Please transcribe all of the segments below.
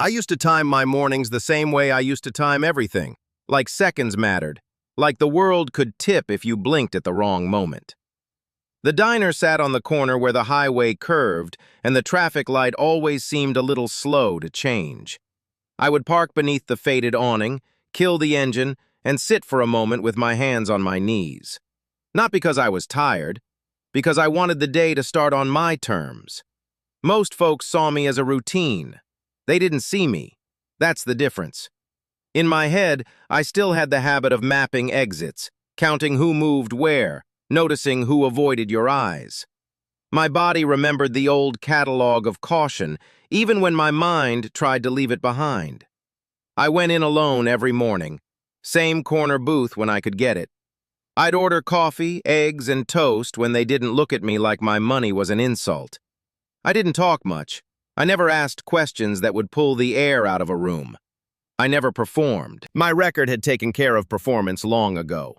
I used to time my mornings the same way I used to time everything, like seconds mattered, like the world could tip if you blinked at the wrong moment. The diner sat on the corner where the highway curved, and the traffic light always seemed a little slow to change. I would park beneath the faded awning, kill the engine, and sit for a moment with my hands on my knees. Not because I was tired, because I wanted the day to start on my terms. Most folks saw me as a routine. They didn't see me. That's the difference. In my head, I still had the habit of mapping exits, counting who moved where, noticing who avoided your eyes. My body remembered the old catalog of caution, even when my mind tried to leave it behind. I went in alone every morning, same corner booth when I could get it. I'd order coffee, eggs, and toast when they didn't look at me like my money was an insult. I didn't talk much. I never asked questions that would pull the air out of a room. I never performed. My record had taken care of performance long ago.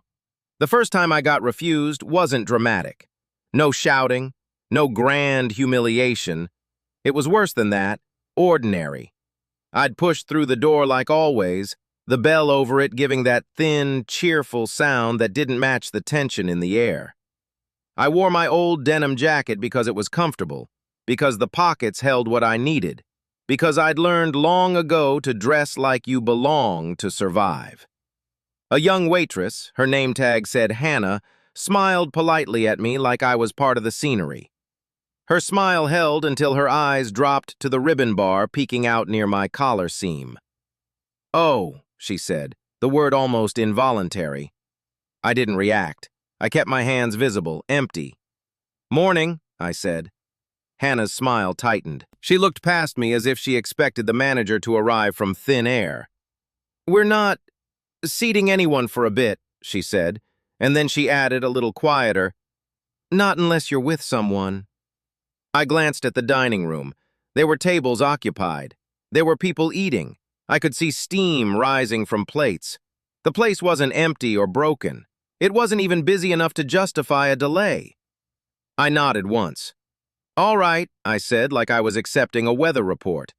The first time I got refused wasn't dramatic. No shouting, no grand humiliation. It was worse than that, ordinary. I'd pushed through the door like always, the bell over it giving that thin, cheerful sound that didn't match the tension in the air. I wore my old denim jacket because it was comfortable, because the pockets held what I needed, because I'd learned long ago to dress like you belong to survive. A young waitress, her name tag said Hannah, smiled politely at me like I was part of the scenery. Her smile held until her eyes dropped to the ribbon bar peeking out near my collar seam. "Oh," she said, the word almost involuntary. I didn't react. I kept my hands visible, empty. "Morning," I said. Hannah's smile tightened. She looked past me as if she expected the manager to arrive from thin air. "We're not seating anyone for a bit," she said, and then she added a little quieter, "Not unless you're with someone." I glanced at the dining room. There were tables occupied. There were people eating. I could see steam rising from plates. The place wasn't empty or broken. It wasn't even busy enough to justify a delay. I nodded once. "All right," I said, like I was accepting a weather report.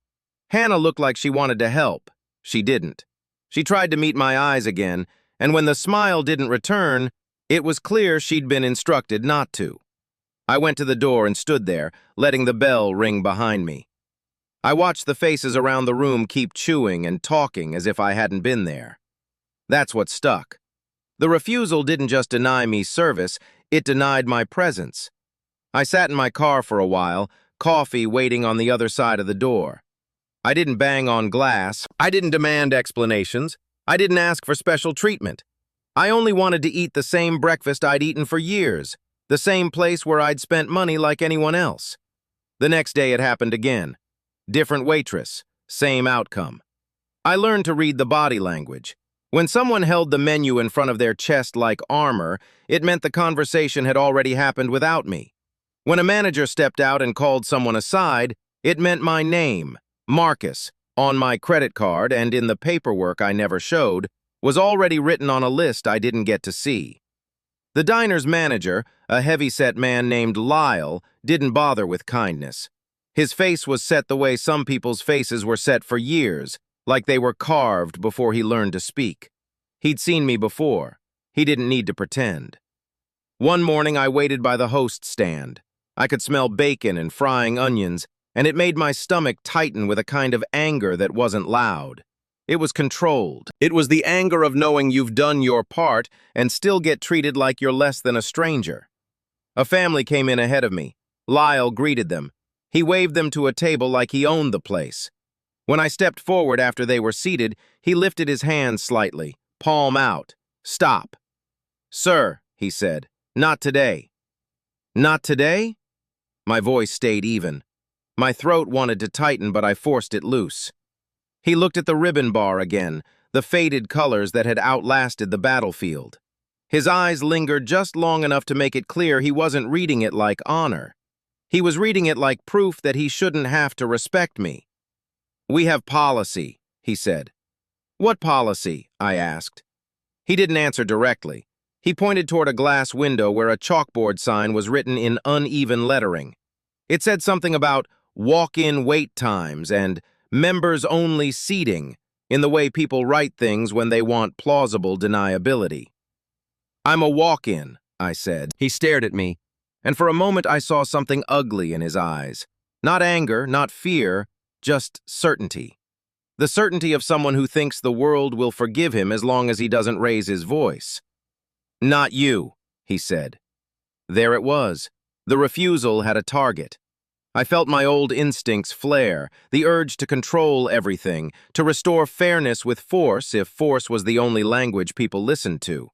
Hannah looked like she wanted to help. She didn't. She tried to meet my eyes again, and when the smile didn't return, it was clear she'd been instructed not to. I went to the door and stood there, letting the bell ring behind me. I watched the faces around the room keep chewing and talking as if I hadn't been there. That's what stuck. The refusal didn't just deny me service, it denied my presence. I sat in my car for a while, coffee waiting on the other side of the door. I didn't bang on glass. I didn't demand explanations. I didn't ask for special treatment. I only wanted to eat the same breakfast I'd eaten for years, the same place where I'd spent money like anyone else. The next day it happened again. Different waitress, same outcome. I learned to read the body language. When someone held the menu in front of their chest like armor, it meant the conversation had already happened without me. When a manager stepped out and called someone aside, it meant my name, Marcus, on my credit card and in the paperwork I never showed, was already written on a list I didn't get to see. The diner's manager, a heavy-set man named Lyle, didn't bother with kindness. His face was set the way some people's faces were set for years, like they were carved before he learned to speak. He'd seen me before. He didn't need to pretend. One morning I waited by the host stand. I could smell bacon and frying onions, and it made my stomach tighten with a kind of anger that wasn't loud. It was controlled. It was the anger of knowing you've done your part and still get treated like you're less than a stranger. A family came in ahead of me. Lyle greeted them. He waved them to a table like he owned the place. When I stepped forward after they were seated, he lifted his hands slightly, palm out. "Stop." "Sir," he said, "not today." "Not today?" My voice stayed even. My throat wanted to tighten, but I forced it loose. He looked at the ribbon bar again, the faded colors that had outlasted the battlefield. His eyes lingered just long enough to make it clear he wasn't reading it like honor. He was reading it like proof that he shouldn't have to respect me. "We have policy," he said. "What policy?" I asked. He didn't answer directly. He pointed toward a glass window where a chalkboard sign was written in uneven lettering. It said something about walk-in wait times and members-only seating, in the way people write things when they want plausible deniability. "I'm a walk-in," I said. He stared at me, and for a moment I saw something ugly in his eyes. Not anger, not fear, just certainty. The certainty of someone who thinks the world will forgive him as long as he doesn't raise his voice. "Not you," he said. There it was. The refusal had a target. I felt my old instincts flare, the urge to control everything, to restore fairness with force if force was the only language people listened to.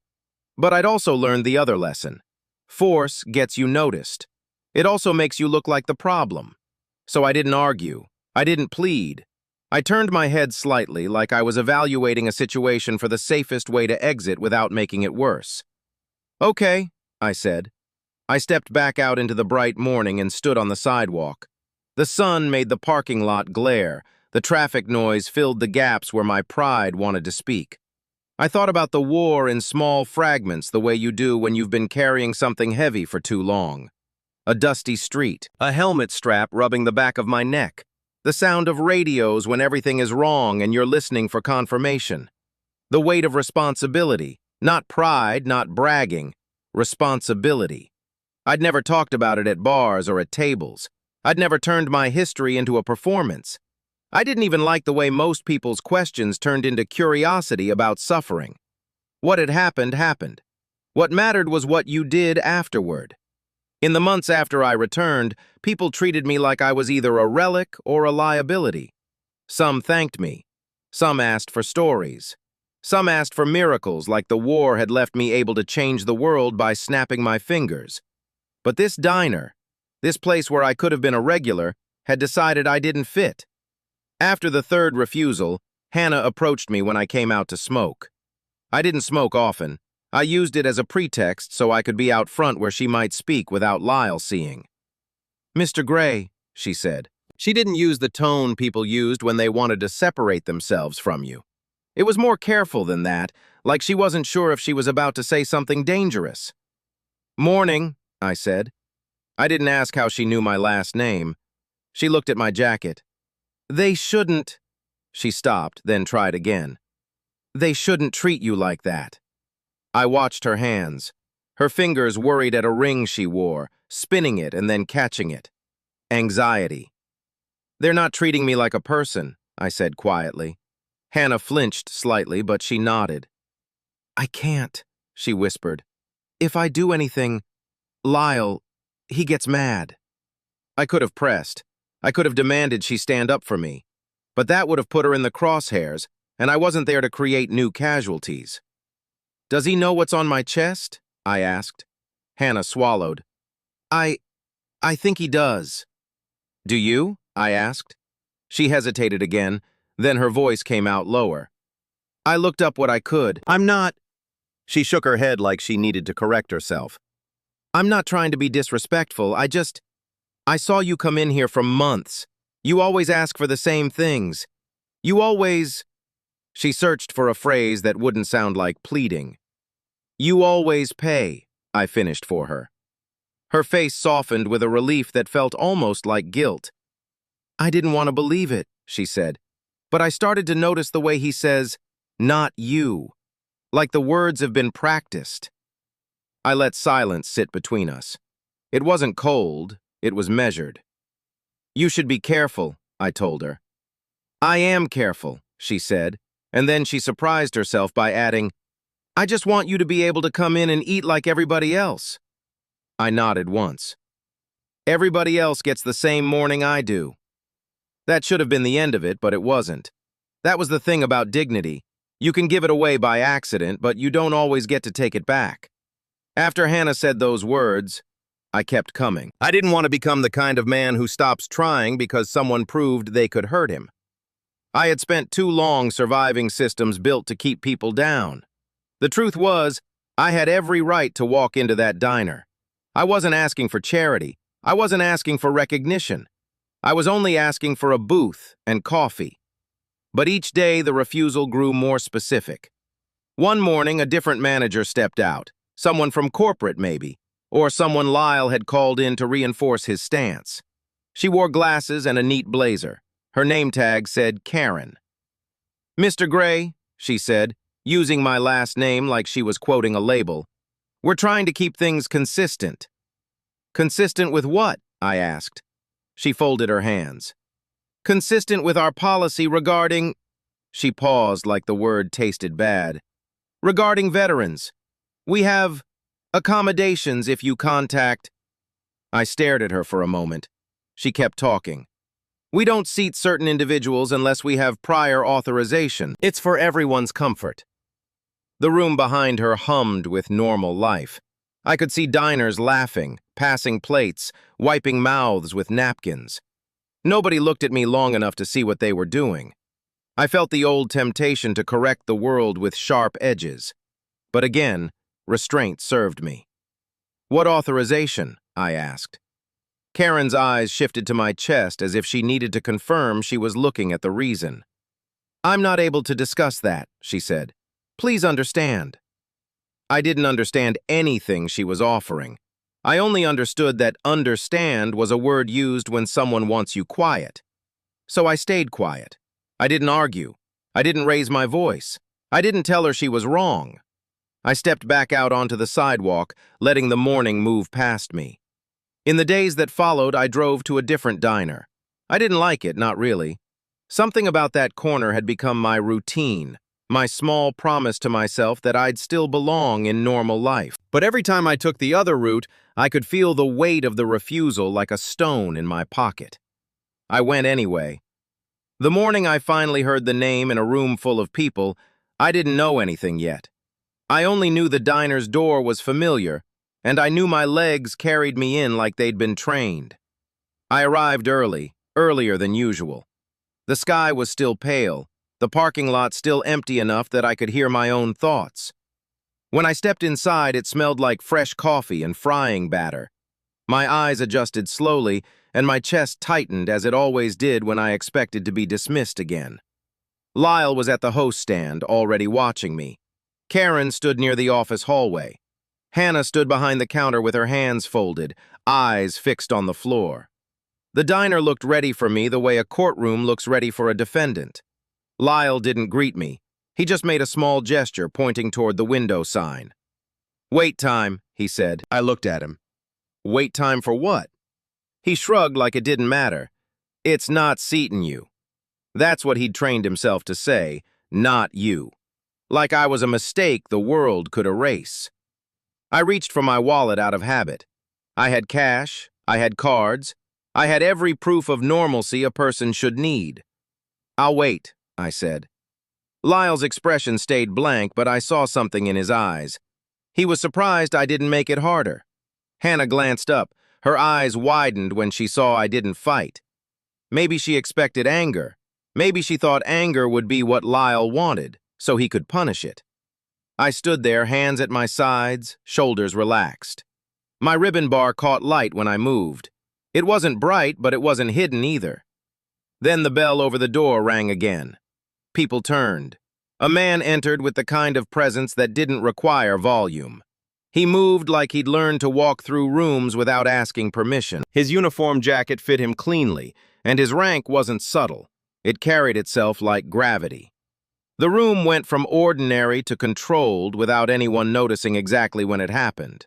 But I'd also learned the other lesson. Force gets you noticed. It also makes you look like the problem. So I didn't argue. I didn't plead. I turned my head slightly, like I was evaluating a situation for the safest way to exit without making it worse. "Okay," I said. I stepped back out into the bright morning and stood on the sidewalk. The sun made the parking lot glare. The traffic noise filled the gaps where my pride wanted to speak. I thought about the war in small fragments, the way you do when you've been carrying something heavy for too long. A dusty street, a helmet strap rubbing the back of my neck, the sound of radios when everything is wrong and you're listening for confirmation. The weight of responsibility, not pride, not bragging, responsibility. I'd never talked about it at bars or at tables. I'd never turned my history into a performance. I didn't even like the way most people's questions turned into curiosity about suffering. What had happened, happened. What mattered was what you did afterward. In the months after I returned, people treated me like I was either a relic or a liability. Some thanked me. Some asked for stories. Some asked for miracles, like the war had left me able to change the world by snapping my fingers. But this diner, this place where I could have been a regular, had decided I didn't fit. After the third refusal, Hannah approached me when I came out to smoke. I didn't smoke often. I used it as a pretext so I could be out front where she might speak without Lyle seeing. "Mr. Gray," she said. She didn't use the tone people used when they wanted to separate themselves from you. It was more careful than that, like she wasn't sure if she was about to say something dangerous. "Morning," I said. I didn't ask how she knew my last name. She looked at my jacket. "They shouldn't—" She stopped, then tried again. "They shouldn't treat you like that." I watched her hands. Her fingers worried at a ring she wore, spinning it and then catching it. Anxiety. "They're not treating me like a person," I said quietly. Hannah flinched slightly, but she nodded. "I can't," she whispered. "If I do anything, Lyle, he gets mad." I could have pressed. I could have demanded she stand up for me. But that would have put her in the crosshairs, and I wasn't there to create new casualties. "Does he know what's on my chest?" I asked. Hannah swallowed. I think he does." "Do you?" I asked. She hesitated again, then her voice came out lower. I looked up what I could. "I'm not—" She shook her head like she needed to correct herself. "I'm not trying to be disrespectful, I saw you come in here for months. You always ask for the same things. You always—" She searched for a phrase that wouldn't sound like pleading. "You always pay," I finished for her. Her face softened with a relief that felt almost like guilt. "I didn't want to believe it," she said, "but I started to notice the way he says, 'not you,' like the words have been practiced." I let silence sit between us. It wasn't cold, it was measured. "You should be careful," I told her. "I am careful," she said, and then she surprised herself by adding, "I just want you to be able to come in and eat like everybody else." I nodded once. "Everybody else gets the same morning I do." That should have been the end of it, but it wasn't. That was the thing about dignity. You can give it away by accident, but you don't always get to take it back. After Hannah said those words, I kept coming. I didn't want to become the kind of man who stops trying because someone proved they could hurt him. I had spent too long surviving systems built to keep people down. The truth was, I had every right to walk into that diner. I wasn't asking for charity. I wasn't asking for recognition. I was only asking for a booth and coffee. But each day the refusal grew more specific. One morning a different manager stepped out, someone from corporate maybe, or someone Lyle had called in to reinforce his stance. She wore glasses and a neat blazer. Her name tag said Karen. "Mr. Gray," she said, using my last name like she was quoting a label, "we're trying to keep things consistent." "Consistent with what?" I asked. She folded her hands. "Consistent with our policy regarding—" She paused like the word tasted bad. "Regarding veterans. We have accommodations if you contact—" I stared at her for a moment. She kept talking. "We don't seat certain individuals unless we have prior authorization. It's for everyone's comfort." The room behind her hummed with normal life. I could see diners laughing, passing plates, wiping mouths with napkins. Nobody looked at me long enough to see what they were doing. I felt the old temptation to correct the world with sharp edges. But again, restraint served me. "What authorization?" I asked. Karen's eyes shifted to my chest as if she needed to confirm she was looking at the reason. "I'm not able to discuss that," she said. "Please understand." I didn't understand anything she was offering. I only understood that understand was a word used when someone wants you quiet. So I stayed quiet. I didn't argue. I didn't raise my voice. I didn't tell her she was wrong. I stepped back out onto the sidewalk, letting the morning move past me. In the days that followed, I drove to a different diner. I didn't like it, not really. Something about that corner had become my routine, my small promise to myself that I'd still belong in normal life. But every time I took the other route, I could feel the weight of the refusal like a stone in my pocket. I went anyway. The morning I finally heard the name in a room full of people, I didn't know anything yet. I only knew the diner's door was familiar, and I knew my legs carried me in like they'd been trained. I arrived early, earlier than usual. The sky was still pale, the parking lot still empty enough that I could hear my own thoughts. When I stepped inside, it smelled like fresh coffee and frying batter. My eyes adjusted slowly, and my chest tightened as it always did when I expected to be dismissed again. Lyle was at the host stand, already watching me. Karen stood near the office hallway. Hannah stood behind the counter with her hands folded, eyes fixed on the floor. The diner looked ready for me the way a courtroom looks ready for a defendant. Lyle didn't greet me. He just made a small gesture pointing toward the window sign. "Wait time," he said. I looked at him. "Wait time for what?" He shrugged like it didn't matter. "It's not seating you." That's what he'd trained himself to say, "not you." Like I was a mistake the world could erase. I reached for my wallet out of habit. I had cash, I had cards, I had every proof of normalcy a person should need. "I'll wait," I said. Lyle's expression stayed blank, but I saw something in his eyes. He was surprised I didn't make it harder. Hannah glanced up. Her eyes widened when she saw I didn't fight. Maybe she expected anger. Maybe she thought anger would be what Lyle wanted, so he could punish it. I stood there, hands at my sides, shoulders relaxed. My ribbon bar caught light when I moved. It wasn't bright, but it wasn't hidden either. Then the bell over the door rang again. People turned. A man entered with the kind of presence that didn't require volume. He moved like he'd learned to walk through rooms without asking permission. His uniform jacket fit him cleanly, and his rank wasn't subtle. It carried itself like gravity. The room went from ordinary to controlled without anyone noticing exactly when it happened.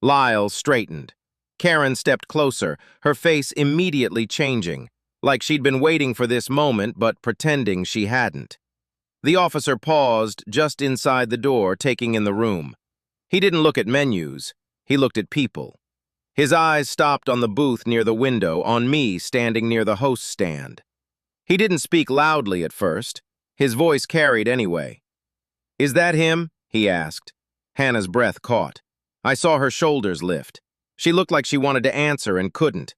Lyle straightened. Karen stepped closer, her face immediately changing, like she'd been waiting for this moment but pretending she hadn't. The officer paused just inside the door, taking in the room. He didn't look at menus. He looked at people. His eyes stopped on the booth near the window, on me standing near the host stand. He didn't speak loudly at first. His voice carried anyway. "Is that him?" he asked. Hannah's breath caught. I saw her shoulders lift. She looked like she wanted to answer and couldn't.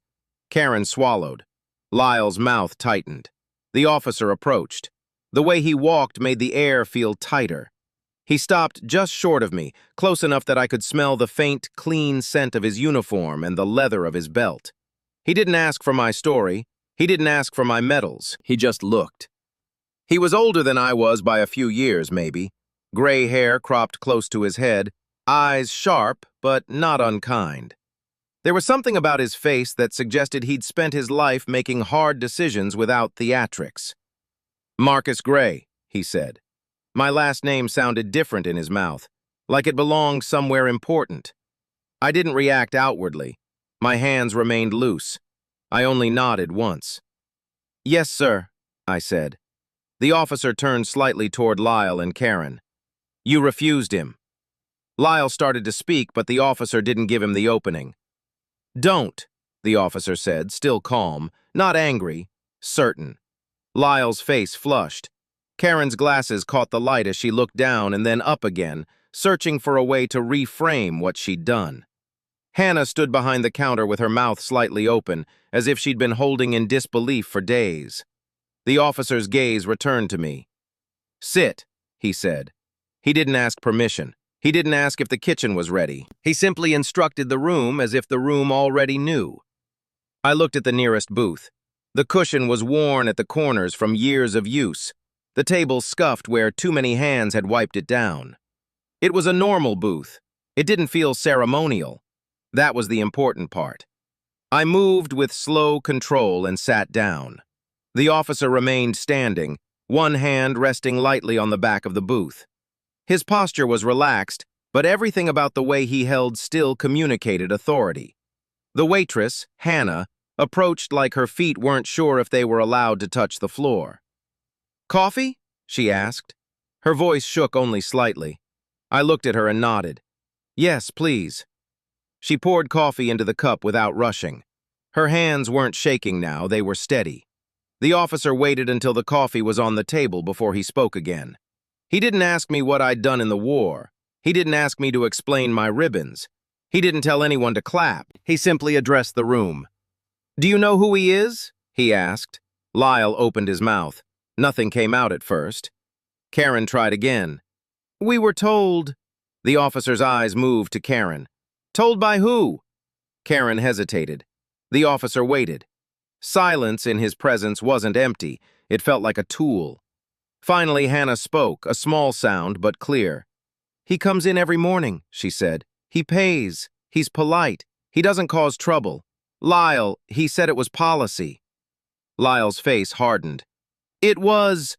Karen swallowed. Lyle's mouth tightened. The officer approached. The way he walked made the air feel tighter. He stopped just short of me, close enough that I could smell the faint, clean scent of his uniform and the leather of his belt. He didn't ask for my story. He didn't ask for my medals. He just looked. He was older than I was by a few years, maybe. Gray hair cropped close to his head, eyes sharp but not unkind. There was something about his face that suggested he'd spent his life making hard decisions without theatrics. "Marcus Gray," he said. My last name sounded different in his mouth, like it belonged somewhere important. I didn't react outwardly. My hands remained loose. I only nodded once. "Yes, sir," I said. The officer turned slightly toward Lyle and Karen. "You refused him." Lyle started to speak, but the officer didn't give him the opening. "Don't," the officer said, still calm, not angry, certain. Lyle's face flushed. Karen's glasses caught the light as she looked down and then up again, searching for a way to reframe what she'd done. Hannah stood behind the counter with her mouth slightly open, as if she'd been holding in disbelief for days. The officer's gaze returned to me. "Sit," he said. He didn't ask permission. He didn't ask if the kitchen was ready. He simply instructed the room as if the room already knew. I looked at the nearest booth. The cushion was worn at the corners from years of use. The table scuffed where too many hands had wiped it down. It was a normal booth. It didn't feel ceremonial. That was the important part. I moved with slow control and sat down. The officer remained standing, one hand resting lightly on the back of the booth. His posture was relaxed, but everything about the way he held still communicated authority. The waitress, Hannah, approached like her feet weren't sure if they were allowed to touch the floor. "Coffee?" she asked. Her voice shook only slightly. I looked at her and nodded. "Yes, please." She poured coffee into the cup without rushing. Her hands weren't shaking now, they were steady. The officer waited until the coffee was on the table before he spoke again. He didn't ask me what I'd done in the war. He didn't ask me to explain my ribbons. He didn't tell anyone to clap. He simply addressed the room. "Do you know who he is?" he asked. Lyle opened his mouth. Nothing came out at first. Karen tried again. "We were told." The officer's eyes moved to Karen. "Told by who?" Karen hesitated. The officer waited. Silence in his presence wasn't empty. It felt like a tool. Finally, Hannah spoke, a small sound but clear. "He comes in every morning," she said. "He pays. He's polite. He doesn't cause trouble. Lyle, he said it was policy." Lyle's face hardened. "It was—"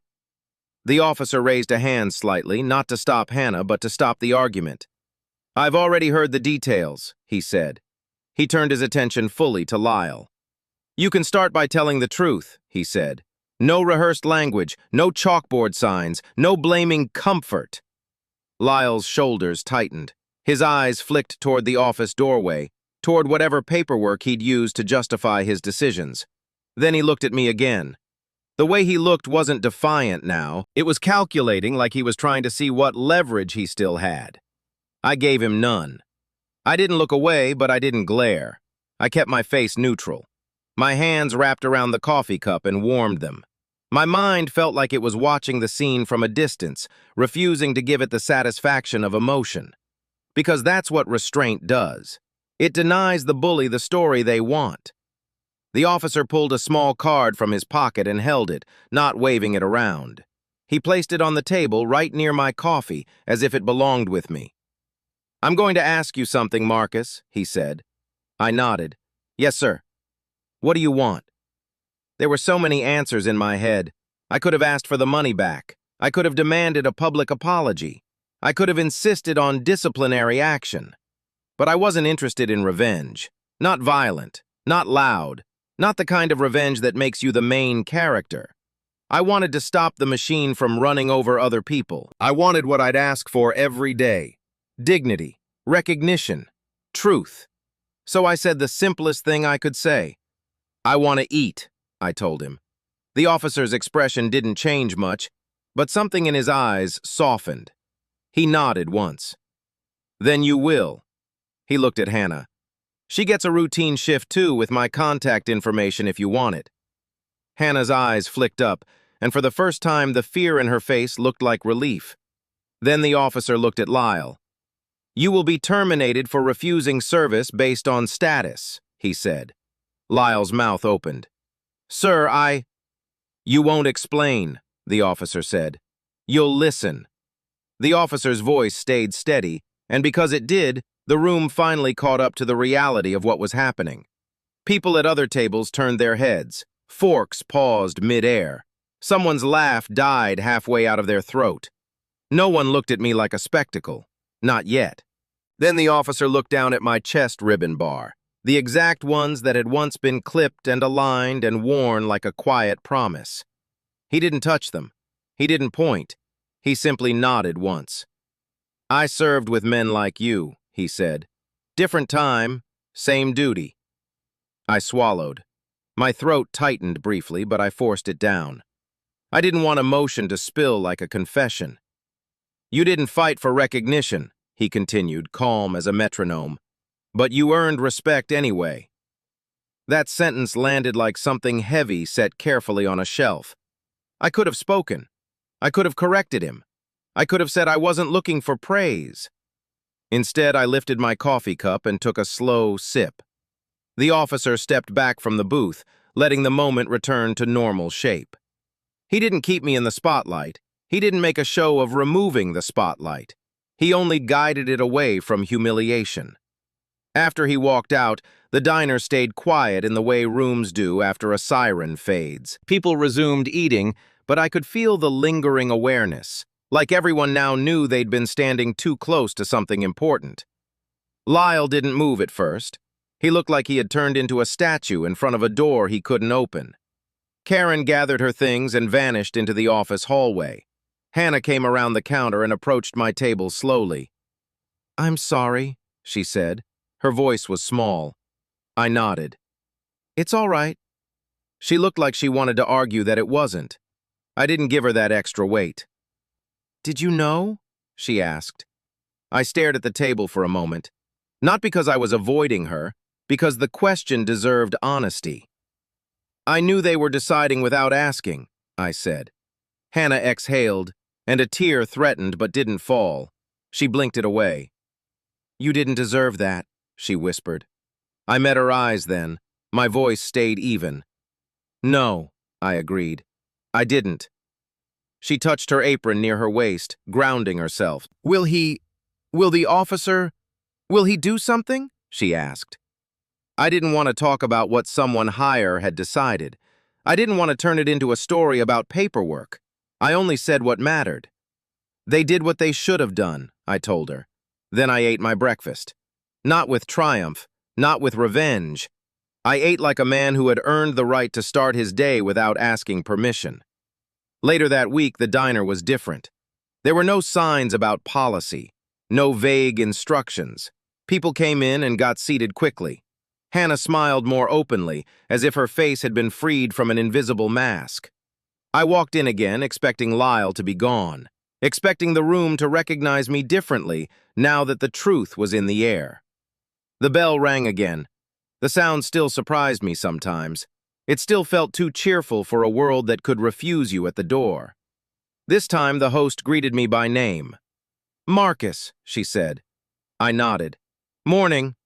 The officer raised a hand slightly, not to stop Hannah, but to stop the argument. "I've already heard the details," he said. He turned his attention fully to Lyle. "You can start by telling the truth," he said. "No rehearsed language, no chalkboard signs, no blaming comfort." Lyle's shoulders tightened. His eyes flicked toward the office doorway, toward whatever paperwork he'd used to justify his decisions. Then he looked at me again. The way he looked wasn't defiant now. It was calculating, like he was trying to see what leverage he still had. I gave him none. I didn't look away, but I didn't glare. I kept my face neutral. My hands wrapped around the coffee cup and warmed them. My mind felt like it was watching the scene from a distance, refusing to give it the satisfaction of emotion. Because that's what restraint does. It denies the bully the story they want. The officer pulled a small card from his pocket and held it, not waving it around. He placed it on the table right near my coffee, as if it belonged with me. "I'm going to ask you something, Marcus," he said. I nodded. "Yes, sir." "What do you want?" There were so many answers in my head. I could have asked for the money back. I could have demanded a public apology. I could have insisted on disciplinary action. But I wasn't interested in revenge. Not violent, not loud, not the kind of revenge that makes you the main character. I wanted to stop the machine from running over other people. I wanted what I'd ask for every day. Dignity, recognition, truth. So I said the simplest thing I could say. "I want to eat," I told him. The officer's expression didn't change much, but something in his eyes softened. He nodded once. "Then you will." He looked at Hannah. "She gets a routine shift too with my contact information if you want it." Hannah's eyes flicked up, and for the first time the fear in her face looked like relief. Then the officer looked at Lyle. "You will be terminated for refusing service based on status," he said. Lyle's mouth opened. "Sir, You won't explain," the officer said. "You'll listen." The officer's voice stayed steady, and because it did, The room finally caught up to the reality of what was happening. People at other tables turned their heads. Forks paused mid-air. Someone's laugh died halfway out of their throat. No one looked at me like a spectacle. Not yet. Then the officer looked down at my chest ribbon bar, the exact ones that had once been clipped and aligned and worn like a quiet promise. He didn't touch them. He didn't point. He simply nodded once. "I served with men like you," he said. "Different time, same duty." I swallowed. My throat tightened briefly, but I forced it down. I didn't want emotion to spill like a confession. "You didn't fight for recognition," he continued, calm as a metronome, "but you earned respect anyway." That sentence landed like something heavy set carefully on a shelf. I could have spoken. I could have corrected him. I could have said I wasn't looking for praise. Instead, I lifted my coffee cup and took a slow sip. The officer stepped back from the booth, letting the moment return to normal shape. He didn't keep me in the spotlight. He didn't make a show of removing the spotlight. He only guided it away from humiliation. After he walked out, the diner stayed quiet in the way rooms do after a siren fades. People resumed eating, but I could feel the lingering awareness, like everyone now knew they'd been standing too close to something important. Lyle didn't move at first. He looked like he had turned into a statue in front of a door he couldn't open. Karen gathered her things and vanished into the office hallway. Hannah came around the counter and approached my table slowly. "I'm sorry," she said. Her voice was small. I nodded. "It's all right." She looked like she wanted to argue that it wasn't. I didn't give her that extra weight. "Did you know?" she asked. I stared at the table for a moment. Not because I was avoiding her, because the question deserved honesty. "I knew they were deciding without asking," I said. Hannah exhaled, and a tear threatened but didn't fall. She blinked it away. "You didn't deserve that," she whispered. I met her eyes then. My voice stayed even. "No," I agreed. "I didn't." She touched her apron near her waist, grounding herself. Will the officer do something?" she asked. I didn't want to talk about what someone higher had decided. I didn't want to turn it into a story about paperwork. I only said what mattered. "They did what they should have done," I told her. Then I ate my breakfast. Not with triumph, not with revenge. I ate like a man who had earned the right to start his day without asking permission. Later that week, the diner was different. There were no signs about policy, no vague instructions. People came in and got seated quickly. Hannah smiled more openly, as if her face had been freed from an invisible mask. I walked in again, expecting Lyle to be gone, expecting the room to recognize me differently now that the truth was in the air. The bell rang again. The sound still surprised me sometimes. It still felt too cheerful for a world that could refuse you at the door. This time, the host greeted me by name. "Marcus," she said. I nodded. "Morning."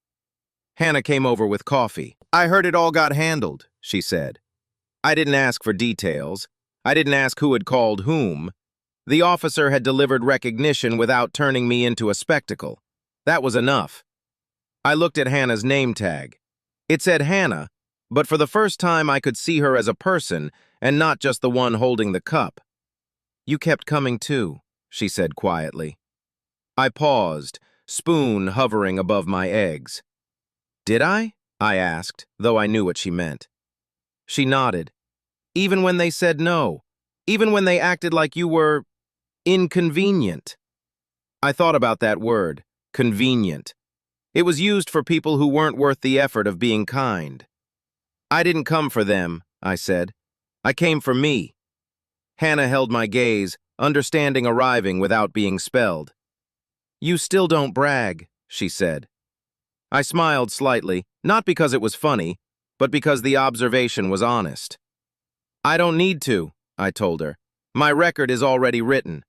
Hannah came over with coffee. "I heard it all got handled," she said. I didn't ask for details. I didn't ask who had called whom. The officer had delivered recognition without turning me into a spectacle. That was enough. I looked at Hannah's name tag. It said Hannah, but for the first time I could see her as a person and not just the one holding the cup. "You kept coming too," she said quietly. I paused, spoon hovering above my eggs. "Did I?" I asked, though I knew what she meant. She nodded. "Even when they said no, even when they acted like you were inconvenient." I thought about that word, convenient. It was used for people who weren't worth the effort of being kind. "I didn't come for them," I said. "I came for me." Hannah held my gaze, understanding arriving without being spelled. "You still don't brag," she said. I smiled slightly, not because it was funny, but because the observation was honest. "I don't need to," I told her. "My record is already written."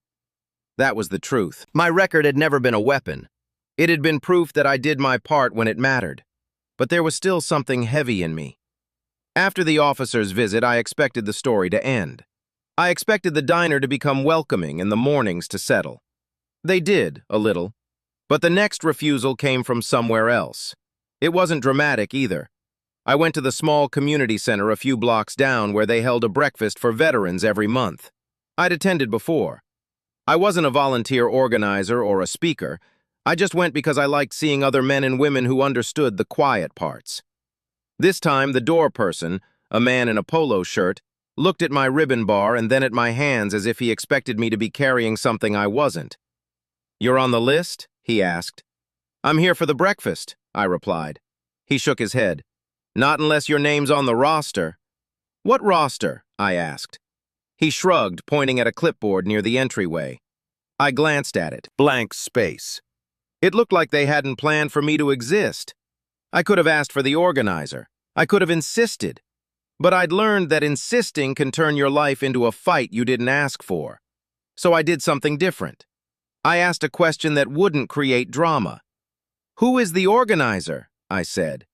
That was the truth. My record had never been a weapon. It had been proof that I did my part when it mattered. But there was still something heavy in me. After the officer's visit, I expected the story to end. I expected the diner to become welcoming and the mornings to settle. They did, a little. But the next refusal came from somewhere else. It wasn't dramatic either. I went to the small community center a few blocks down where they held a breakfast for veterans every month. I'd attended before. I wasn't a volunteer organizer or a speaker. I just went because I liked seeing other men and women who understood the quiet parts. This time, the door person, a man in a polo shirt, looked at my ribbon bar and then at my hands as if he expected me to be carrying something I wasn't. "You're on the list?" he asked. "I'm here for the breakfast," I replied. He shook his head. "Not unless your name's on the roster." "What roster?" I asked. He shrugged, pointing at a clipboard near the entryway. I glanced at it. Blank space. It looked like they hadn't planned for me to exist. I could have asked for the organizer. I could have insisted. But I'd learned that insisting can turn your life into a fight you didn't ask for. So I did something different. I asked a question that wouldn't create drama. "Who is the organizer?" I said.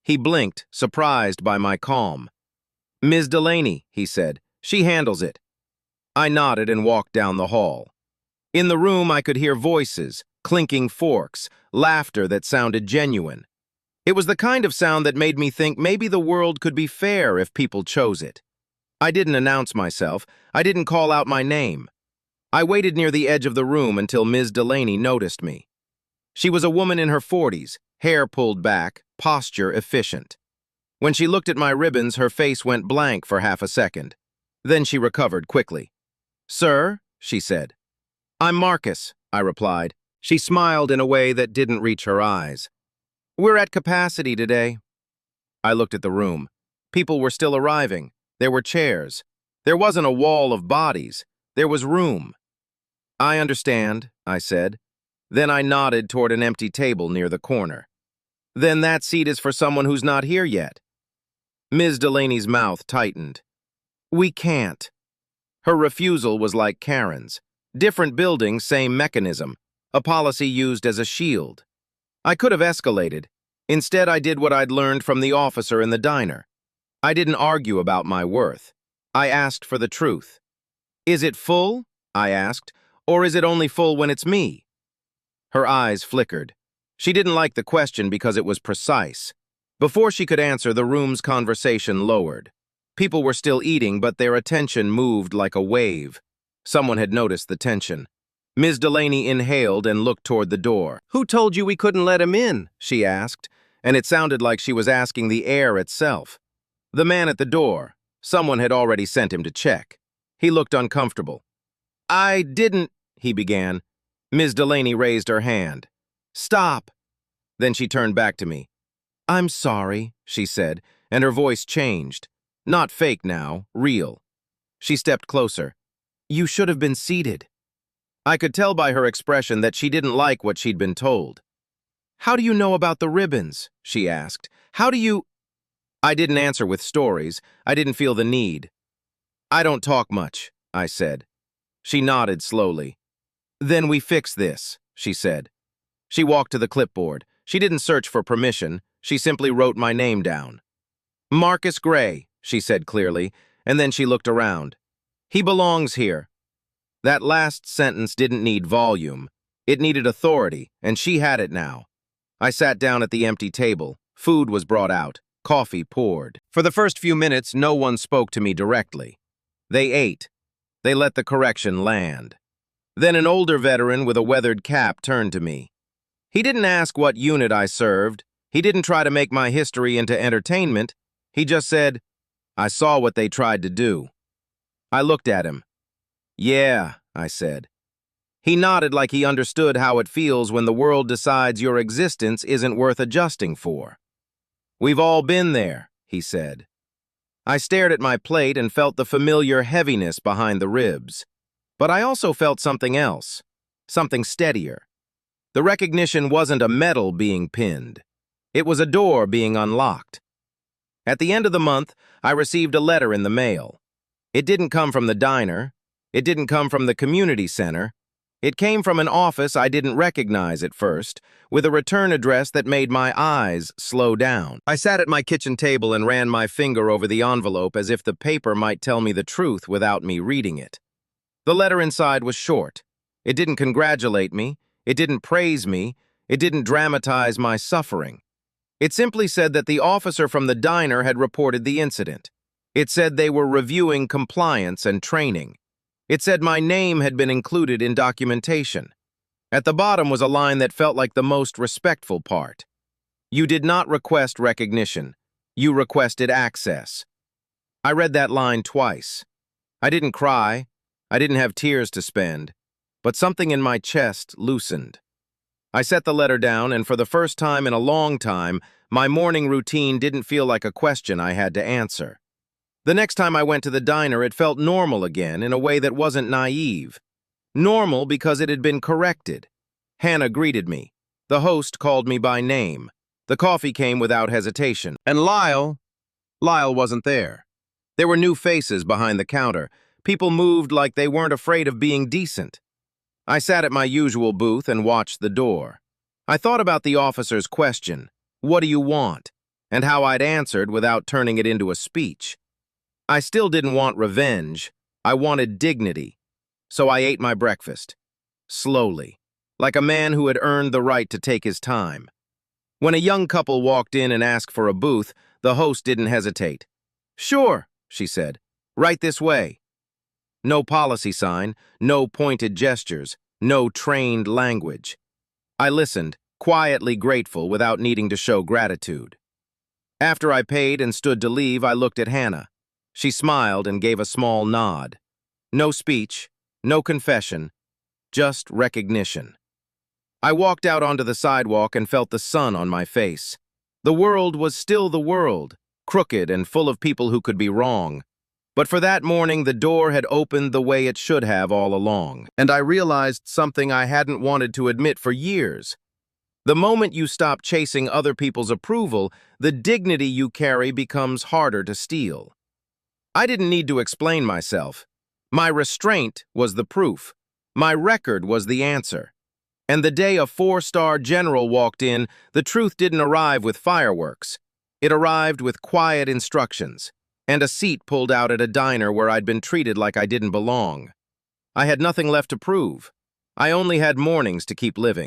He blinked, surprised by my calm. "Ms. Delaney," he said. "She handles it." I nodded and walked down the hall. In the room, I could hear voices, clinking forks, laughter that sounded genuine. It was the kind of sound that made me think maybe the world could be fair if people chose it. I didn't announce myself. I didn't call out my name. I waited near the edge of the room until Ms. Delaney noticed me. She was a woman in her 40s, hair pulled back, posture efficient. When she looked at my ribbons, her face went blank for half a second. Then she recovered quickly. "Sir," she said. "I'm Marcus," I replied. She smiled in a way that didn't reach her eyes. "We're at capacity today." I looked at the room. People were still arriving. There were chairs. There wasn't a wall of bodies. There was room. "I understand," I said. Then I nodded toward an empty table near the corner. "Then that seat is for someone who's not here yet." Ms. Delaney's mouth tightened. "We can't." Her refusal was like Karen's. Different building, same mechanism. A policy used as a shield. I could have escalated. Instead, I did what I'd learned from the officer in the diner. I didn't argue about my worth. I asked for the truth. "Is it full?" I asked. "Or is it only full when it's me?" Her eyes flickered. She didn't like the question because it was precise. Before she could answer, the room's conversation lowered. People were still eating, but their attention moved like a wave. Someone had noticed the tension. Ms. Delaney inhaled and looked toward the door. "Who told you we couldn't let him in?" she asked, and it sounded like she was asking the air itself. "The man at the door. Someone had already sent him to check." He looked uncomfortable. "I didn't," he began. Ms. Delaney raised her hand. "Stop." Then she turned back to me. "I'm sorry," she said, and her voice changed. Not fake now, real. She stepped closer. "You should have been seated." I could tell by her expression that she didn't like what she'd been told. "How do you know about the ribbons?" she asked. "How do you—" I didn't answer with stories. I didn't feel the need. "I don't talk much," I said. She nodded slowly. "Then we fix this," she said. She walked to the clipboard. She didn't search for permission. She simply wrote my name down. "Marcus Gray," she said clearly, and then she looked around. "He belongs here." That last sentence didn't need volume. It needed authority, and she had it now. I sat down at the empty table. Food was brought out. Coffee poured. For the first few minutes, no one spoke to me directly. They ate. They let the correction land. Then an older veteran with a weathered cap turned to me. He didn't ask what unit I served. He didn't try to make my history into entertainment. He just said, "I saw what they tried to do." I looked at him. "Yeah," I said. He nodded like he understood how it feels when the world decides your existence isn't worth adjusting for. "We've all been there," he said. I stared at my plate and felt the familiar heaviness behind the ribs. But I also felt something else, something steadier. The recognition wasn't a medal being pinned. It was a door being unlocked. At the end of the month, I received a letter in the mail. It didn't come from the diner. It didn't come from the community center. It came from an office I didn't recognize at first, with a return address that made my eyes slow down. I sat at my kitchen table and ran my finger over the envelope as if the paper might tell me the truth without me reading it. The letter inside was short. It didn't congratulate me. It didn't praise me. It didn't dramatize my suffering. It simply said that the officer from the diner had reported the incident. It said they were reviewing compliance and training. It said my name had been included in documentation. At the bottom was a line that felt like the most respectful part. You did not request recognition. You requested access. I read that line twice. I didn't cry. I didn't have tears to spend. But something in my chest loosened. I set the letter down, and for the first time in a long time, my morning routine didn't feel like a question I had to answer. The next time I went to the diner, it felt normal again in a way that wasn't naive. Normal because it had been corrected. Hannah greeted me. The host called me by name. The coffee came without hesitation. And Lyle wasn't there. There were new faces behind the counter. People moved like they weren't afraid of being decent. I sat at my usual booth and watched the door. I thought about the officer's question, "What do you want?" and how I'd answered without turning it into a speech. I still didn't want revenge. I wanted dignity. So I ate my breakfast. Slowly, like a man who had earned the right to take his time. When a young couple walked in and asked for a booth, the host didn't hesitate. "Sure," she said. "Right this way." No policy sign, no pointed gestures, no trained language. I listened, quietly grateful without needing to show gratitude. After I paid and stood to leave, I looked at Hannah. She smiled and gave a small nod. No speech, no confession, just recognition. I walked out onto the sidewalk and felt the sun on my face. The world was still the world, crooked and full of people who could be wrong. But for that morning, the door had opened the way it should have all along, and I realized something I hadn't wanted to admit for years. The moment you stop chasing other people's approval, the dignity you carry becomes harder to steal. I didn't need to explain myself. My restraint was the proof. My record was the answer. And the day a 4-star general walked in, the truth didn't arrive with fireworks. It arrived with quiet instructions. And a seat pulled out at a diner where I'd been treated like I didn't belong. I had nothing left to prove. I only had mornings to keep living.